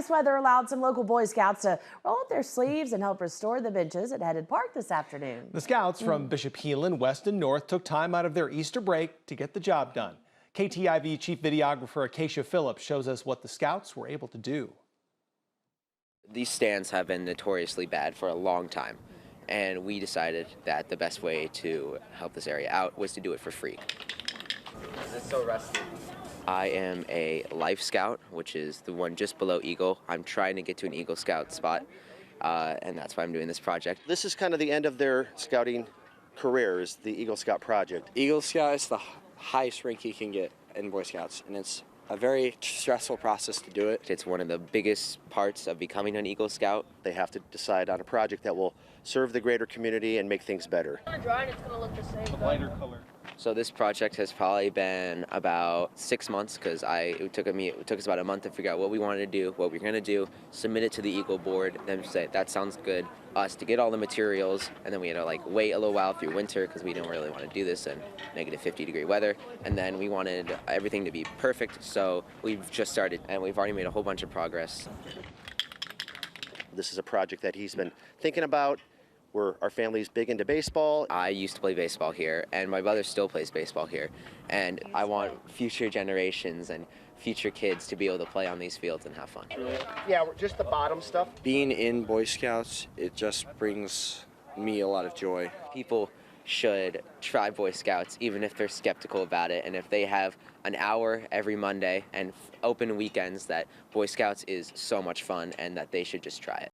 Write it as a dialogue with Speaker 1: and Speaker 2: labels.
Speaker 1: nice weather allowed some local Boy Scouts to roll up their sleeves and help restore the benches at Headid Park this afternoon.
Speaker 2: The Scouts from Bishop Heelan, West and North took time out of their Easter break to get the job done. KTIV Chief Videographer Acacia Phillips shows us what the Scouts were able to do.
Speaker 3: These stands have been notoriously bad for a long time, and we decided that the best way to help this area out was to do it for free. It's so rusty. I am a Life Scout, which is the one just below Eagle. I'm trying to get to an Eagle Scout spot, and that's why I'm doing this project.
Speaker 4: This is kind of the end of their scouting careers, the Eagle Scout project.
Speaker 5: Eagle Scout is the highest rank you can get in Boy Scouts, and it's a very stressful process to do it.
Speaker 3: It's one of the biggest parts of becoming an Eagle Scout.
Speaker 4: They have to decide on a project that will serve the greater community and make things better.
Speaker 6: It's gonna dry and it's gonna look the same.
Speaker 2: A lighter color.
Speaker 3: So this project has probably been about 6 months because it took us about a month to figure out what we wanted to do, what we were going to do, submit it to the Eagle board, then say that sounds good, us to get all the materials, and then we had to wait a little while through winter because we didn't really want to do this in negative 50-degree weather, and then we wanted everything to be perfect, so we've just started and we've already made a whole bunch of progress.
Speaker 4: This is a project that he's been thinking about. Our family's big into baseball.
Speaker 3: I used to play baseball here, and my brother still plays baseball here, and I want future generations and future kids to be able to play on these fields and have fun.
Speaker 4: Yeah, just the bottom stuff.
Speaker 5: Being in Boy Scouts, it just brings me a lot of joy.
Speaker 3: People should try Boy Scouts even if they're skeptical about it, and if they have an hour every Monday and open weekends, that Boy Scouts is so much fun and that they should just try it.